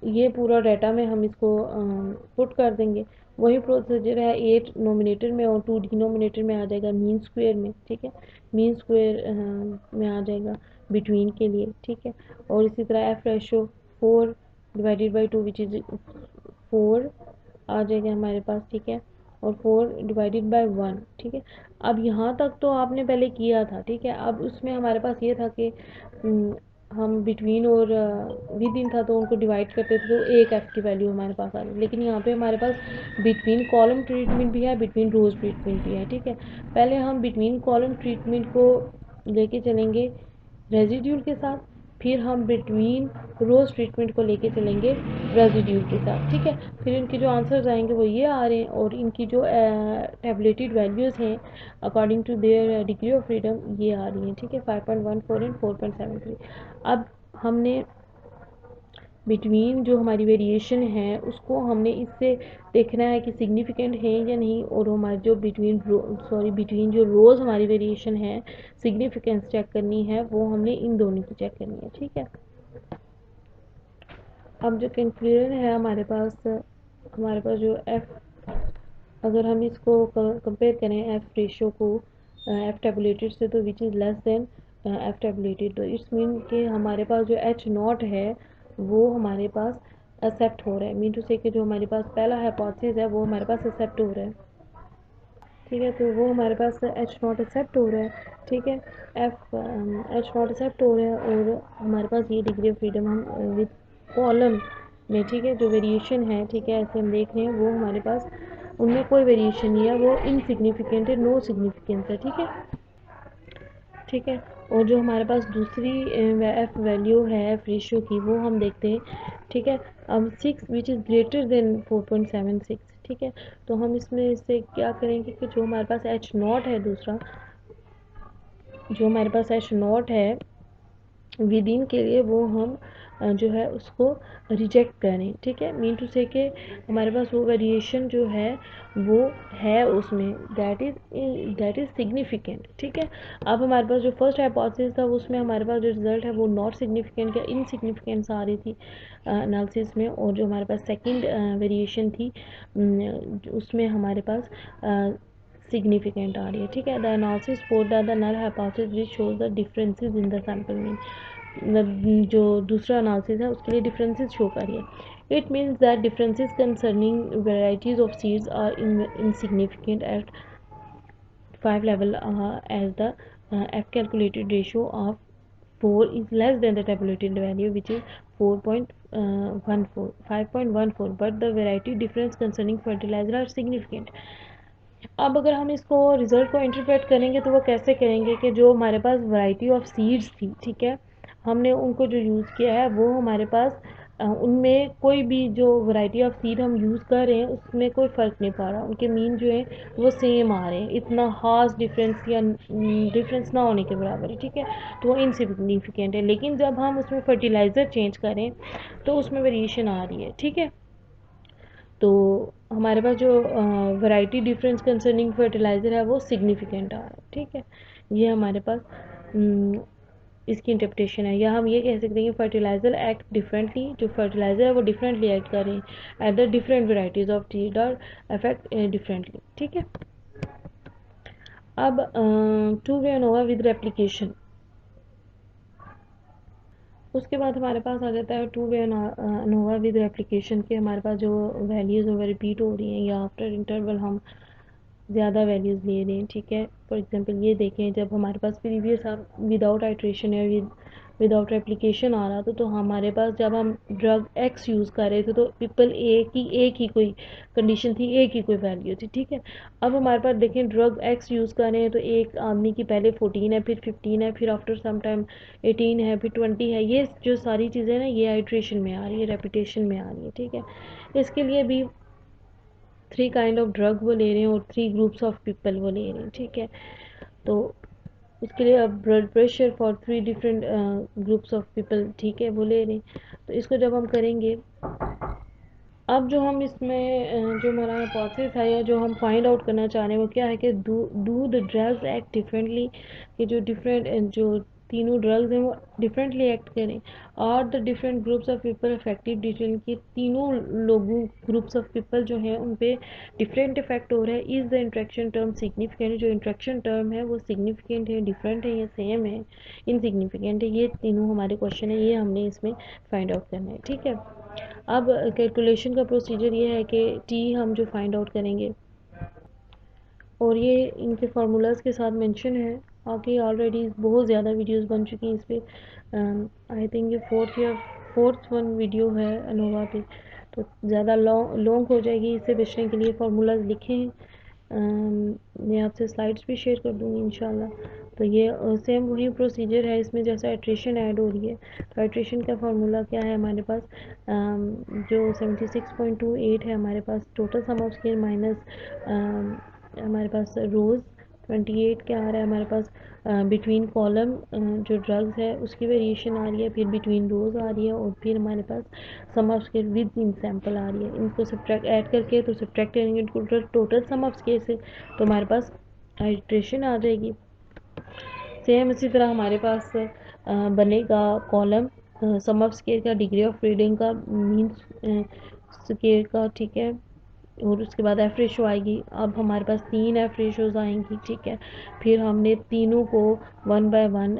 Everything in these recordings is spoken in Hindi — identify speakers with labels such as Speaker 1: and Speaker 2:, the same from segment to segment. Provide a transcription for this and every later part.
Speaker 1: ये पूरा डाटा में हम इसको पुट कर देंगे। वही प्रोसीजर है 8 नोमिनेटर में और 2 डिनोमिनेटर में आ जाएगा मीन स्क्वायर में, ठीक है। मीन स्क्वायर में आ जाएगा बिटवीन के लिए, ठीक है। और इसी तरह F ratio 4 divided by 2 which is 4 आ जाएगा हमारे पास, ठीक है। और 4 डिवाइडेड बाय 1, ठीक है। अब यहाँ तक तो आपने पहले किया था, ठीक है। अब उसमें हमारे पास ये था कि हम बिटवीन और विद इन था तो उनको डिवाइड करते थे तो एक एफ की वैल्यू हमारे पास आ रही है। लेकिन यहाँ पे हमारे पास बिटवीन कॉलम ट्रीटमेंट भी है, बिटवीन रोज ट्रीटमेंट भी है, ठीक है। पहले हम बिटवीन कॉलम ट्रीटमेंट को लेके चलेंगे रेजिड्यूल के साथ, फिर हम बिटवीन रोज ट्रीटमेंट को लेके चलेंगे रेजिड्यूल के साथ, ठीक है। फिर इनके जो आंसर्स आएंगे वो ये आ रहे हैं और इनकी जो टेबलेटेड वैल्यूज़ हैं according to their degree of freedom ये आ रही हैं, ठीक है। 5.14 एंड 4.73। अब हमने बिटवीन जो हमारी वेरिएशन है उसको हमने इससे देखना है कि सिग्निफिकेंट है या नहीं, और हमारी जो बिटवीन जो रोज़ हमारी वेरिएशन है सिग्निफिकेंस चेक करनी है वो हमने इन दोनों की चेक करनी है, ठीक है। अब जो कंक्लूजन है हमारे पास जो एफ, अगर हम इसको कंपेयर करें एफ रेशो को एफ टेबुलेटेड से तो which is less than F tabulated, तो इट्स मीन कि हमारे पास जो एच नॉट है वो हमारे पास एक्सेप्ट हो रहा है। मीन टू से कि जो हमारे पास पहला हाइपोथेसिस है वो हमारे पास एक्सेप्ट हो रहा है, ठीक है। तो वो हमारे पास एच नॉट एक्सेप्ट हो रहा है, ठीक है। एफ एच नॉट एक्सेप्ट हो रहा है और हमारे पास ये डिग्री ऑफ फ्रीडम हम विद कॉलम में, ठीक है, जो वेरिएशन है, ठीक है, ऐसे हम देख रहे हैं वो हमारे पास उनमें कोई वेरिएशन नहीं है, वो इनसिग्निफिकेंट है, नो सिग्निफिकेंस है, ठीक है, ठीक है। और जो हमारे पास दूसरी एफ वैल्यू है एफ रेशियो की वो हम देखते हैं, ठीक है। अब 6 विच इज़ ग्रेटर देन 4.76, ठीक है। तो हम इसमें से क्या करेंगे कि जो हमारे पास एच नॉट है दूसरा, जो हमारे पास एच नॉट है विद इन के लिए वो हम जो है उसको रिजेक्ट करें, ठीक है। मीन टू से कि हमारे पास वो वेरिएशन जो है वो है उसमें दैट इज़ सिग्निफिकेंट, ठीक है। अब हमारे पास जो फर्स्ट हाइपोथेसिस था उसमें हमारे पास जो रिजल्ट है वो नॉट सिग्निफिकेंट या इनसिग्निफिकेंस आ रही थी एनालिसिस में, और जो हमारे पास सेकंड वेरिएशन थी उसमें हमारे पास सिग्निफिकेंट आ रही है, ठीक है। The analysis for the null hypothesis which shows the differences in the sample mean, जो दूसरा एनालिसिस है उसके लिए डिफरेंसेस शो कर रही है। It means that differences concerning varieties of seeds are insignificant at 5 level as the F calculated ratio of 4 is less than the tabulated value which is 4.14 5.14, but the variety difference concerning fertilizer are significant. अब अगर हम इसको रिजल्ट को इंटरप्रेट करेंगे तो वो कैसे करेंगे कि जो हमारे पास वैरायटी ऑफ सीड्स थी, ठीक है, हमने उनको जो यूज़ किया है वो हमारे पास उनमें कोई भी जो वैरायटी ऑफ सीड हम यूज़ कर रहे हैं उसमें कोई फ़र्क नहीं पड़ रहा, उनके मीन जो है वो सेम आ रहे हैं, इतना खास डिफरेंस या डिफरेंस ना होने के बराबर है, ठीक है। तो वो इनसिग्निफिकेंट है। लेकिन जब हम उसमें फर्टिलाइज़र चेंज करें तो उसमें वेरिएशन आ रही है, ठीक है। तो हमारे पास जो वैरायटी डिफरेंस कंसर्निंग फर्टिलाइज़र है वो सिग्निफिकेंट आ रहा है, ठीक है। ये हमारे पास इसकी इंटरप्रिटेशन है, या हम ये कह सकते हैं कि फर्टिलाइज़र एक्ट डिफरेंटली, जो फर्टिलाइज़र है वो डिफरेंटली एक्ट कर रहे हैं at the different varieties of seed और अफेक्ट डिफरेंटली, ठीक है। अब two way ANOVA with replication, उसके बाद हमारे पास आ जाता है two way ANOVA with replication के हमारे पास जो वैल्यूज़ वो रिपीट हो रही हैं या आफ्टर इंटरवल हम ज़्यादा वैल्यूज़ ले रहे हैं, ठीक है। फॉर एग्जांपल ये देखें जब हमारे पास प्रीवियस विदाउट आइट्रेशन या विदाउट रेप्लिकेशन आ रहा था तो हमारे पास जब हम ड्रग एक्स यूज़ कर रहे थे तो पीपल एक ही कोई कंडीशन थी, एक ही कोई वैल्यू थी, ठीक है। अब हमारे पास देखें ड्रग एक्स यूज़ कर रहे हैं तो एक आदमी की पहले 14 है, फिर 15 है, फिर आफ्टर सम टाइम 18 है, फिर 20 है। ये जो सारी चीज़ें ना ये आइट्रेशन में आ रही है, रेपिटेशन में आ रही है, ठीक है। इसके लिए भी 3 काइंड ऑफ ड्रग वो ले रहे हैं और 3 ग्रुप्स ऑफ पीपल वो ले रहे हैं, ठीक है। तो उसके लिए अब blood pressure for 3 different groups of people, ठीक है, वो ले रहे हैं। तो इसको जब हम करेंगे, अब जो हम इसमें जो हमारा हिपोथेसिस है या जो हम फाइंड आउट करना चाह रहे हैं वो क्या है कि do the drugs act differently, कि जो डिफरेंट जो तीनों ड्रग्स हैं वो डिफरेंटली एक्ट करें, और the different groups of people affected detail की तीनों लोगों ग्रुप्स ऑफ पीपल जो हैं उन पे डिफरेंट इफेक्ट हो रहा है। Is the interaction term significant, जो इंट्रैक्शन टर्म है वो सिग्निफिकेंट है, डिफरेंट है या सेम है, इनसिग्निफिकेंट है, ये तीनों हमारे क्वेश्चन है, ये हमने इसमें फाइंड आउट करना है। ठीक है, अब कैलकुलेशन का प्रोसीजर ये है कि टी हम जो फाइंड आउट करेंगे और ये इनके फार्मूलाज के साथ मेंशन है। आगे ऑलरेडी बहुत ज़्यादा वीडियोस बन चुकी हैं इस पर, आई थिंक ये फोर्थ वन वीडियो है अनोवा पे, तो ज़्यादा लॉन्ग हो जाएगी। इससे बचने के लिए फार्मूलाज लिखे हैं, मैं आपसे स्लाइड्स भी शेयर कर दूँगी इंशाल्लाह। तो ये सेम वही प्रोसीजर है, इसमें जैसा एट्रिशन ऐड हो रही है, तो एट्रिशन का फार्मूला क्या है हमारे पास, जो 76.28 है हमारे पास total sum of square minus हमारे पास रोज़ 28 क्या आ रहा है हमारे पास, बिटवीन कॉलम जो ड्रग्स है उसकी वेरिएशन आ रही है, फिर बिटवीन रोज़ आ रही है, और फिर हमारे पास sum of square within sample आ रही है। इनको सब्ट्रैक्ट ऐड करके तो सब्ट्रैक्ट करेंगे टोटल सम ऑफ स्केयर से, तो हमारे पास आइट्रेशन आ जाएगी। सेम इसी तरह हमारे पास बनेगा कॉलम सम ऑफ स्केयर का, डिग्री ऑफ फ्रीडिंग का, मीन स्केयर का, ठीक है, और उसके बाद एफ रेशो आएगी। अब हमारे पास 3 एफ रेशोज़ आएंगी, ठीक है। फिर हमने तीनों को 1 बाय 1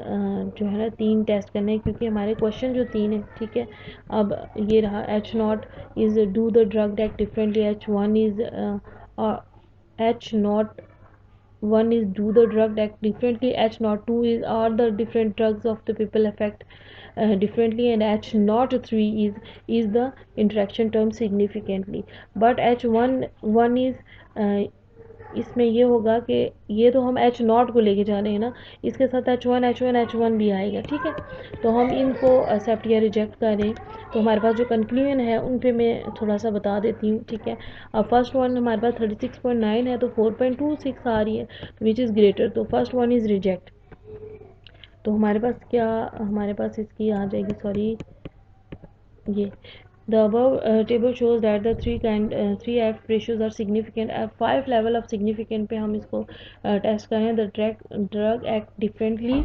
Speaker 1: जो है ना 3 टेस्ट करने हैं, क्योंकि हमारे क्वेश्चन जो 3 है, ठीक है। अब ये रहा H0 is do the drug act differently, H1 is H0 1 is do the drug act differently, H02 is are the different drugs of the people affect differently, and H03 is the interaction term significantly. But H1 is इसमें ये होगा कि ये तो हम H0 को लेके जा रहे हैं ना, इसके साथ H1 भी आएगा, ठीक है। तो हम इनको एक्सेप्ट या रिजेक्ट करें, तो हमारे पास जो कंक्लूजन है उन पे मैं थोड़ा सा बता देती हूँ, ठीक है। अब फर्स्ट वन हमारे पास 36.9 है, तो 4.26 आ रही है, तो विच इज़ ग्रेटर, तो फर्स्ट वन इज़ रिजेक्ट। तो हमारे पास क्या, हमारे पास इसकी आ जाएगी, सॉरी, ये The above table shows that the three F ratios are significant. 5 level of significant पे हम इसको टेस्ट करें। The drug act differently,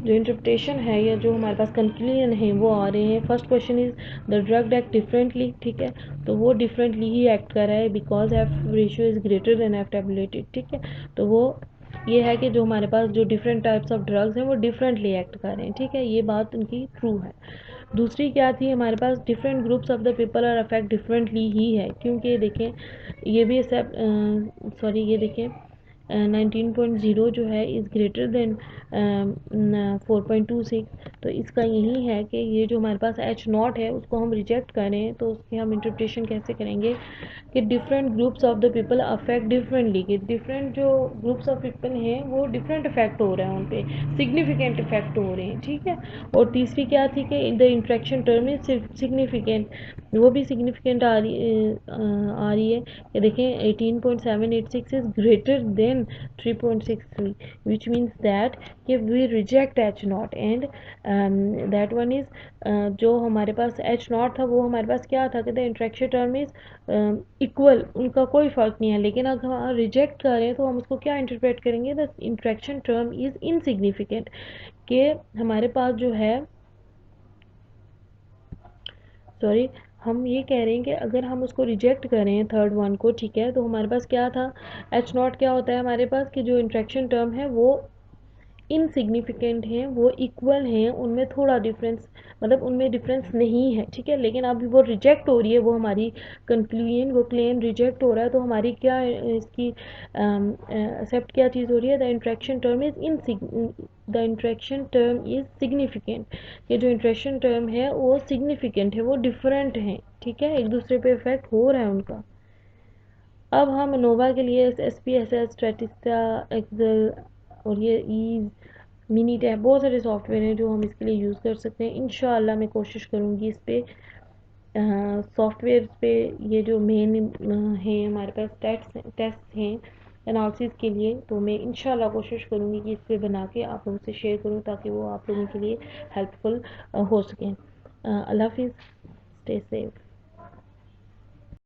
Speaker 1: जो इंटरप्रिटेशन है या जो हमारे पास कंक्लूजन है वो आ रहे हैं। First question is the drug act differently, ठीक है, तो वो डिफरेंटली ही एक्ट कर रहा है because F ratio is greater then F tabulated, ठीक है। तो वो ये है कि जो हमारे पास जो डिफरेंट टाइप्स ऑफ ड्रग्स हैं वो डिफरेंटली एक्ट कर रहे हैं, ठीक है, ये बात उनकी ट्रू है। दूसरी क्या थी हमारे पास, different groups of the people are affect differently ही है, क्योंकि देखें ये भी सॉरी ये देखें 19.0 जो है इज़ ग्रेटर देन 4.26, तो इसका यही है कि ये जो हमारे पास H0 है उसको हम रिजेक्ट करें, तो उसकी हम इंटरप्रिटेशन कैसे करेंगे कि different groups of the people affect differently, कि डिफरेंट जो ग्रुप्स ऑफ पीपल हैं वो डिफरेंट इफेक्ट हो रहा है, उन पे सिग्निफिकेंट इफेक्ट हो रहे हैं, ठीक है। और तीसरी क्या थी कि the interaction term is significant, वो भी सिग्निफिकेंट आ रही है कि देखें 18.786 is greater than 3.63, which means that कि we reject H0 and that one is जो हमारे पास H0 था वो हमारे पास क्या था कि the interaction term is equal, उनका कोई फ़र्क नहीं है। लेकिन अगर हम रिजेक्ट करें तो हम उसको क्या इंटरप्रेट करेंगे, the interaction term is insignificant, कि हमारे पास जो है, सॉरी, हम ये कह रहे हैं कि अगर हम उसको रिजेक्ट करें थर्ड वन को, ठीक है, तो हमारे पास क्या था, H0 क्या होता है हमारे पास कि जो इंट्रैक्शन टर्म है वो इनसिग्निफिकेंट हैं, वो इक्वल हैं, उनमें थोड़ा डिफरेंस, मतलब उनमें डिफरेंस नहीं है, ठीक है। लेकिन अभी वो रिजेक्ट हो रही है, वो हमारी कंक्लूजन, वो क्लेम रिजेक्ट हो रहा है, तो हमारी क्या इसकी एक्सेप्ट क्या चीज़ हो रही है, the interaction term is the interaction term is significant, ये जो इंट्रैक्शन टर्म है वो सिग्निफिकेंट है, वो डिफरेंट है, ठीक है, एक दूसरे पे इफेक्ट हो रहा है उनका। अब हम नोवा के लिए SPSS, स्ट्रेटिस्टा, एक्सेल और ये ईज, मिनी टैब, बहुत सारे सॉफ्टवेयर हैं जो हम इसके लिए यूज़ कर सकते हैं। इंशाल्लाह मैं कोशिश करूँगी इस पे सॉफ्टवेयर पे, ये जो मेन हैं हमारे पास टेस्ट हैं एनालिसिस के लिए, तो मैं इंशाल्लाह कोशिश करूँगी कि इस पे बना के आप लोगों से शेयर करूँ ताकि वो आप लोगों के लिए हेल्पफुल हो सकें। अल्लाह हाफिज़, स्टे सेफ।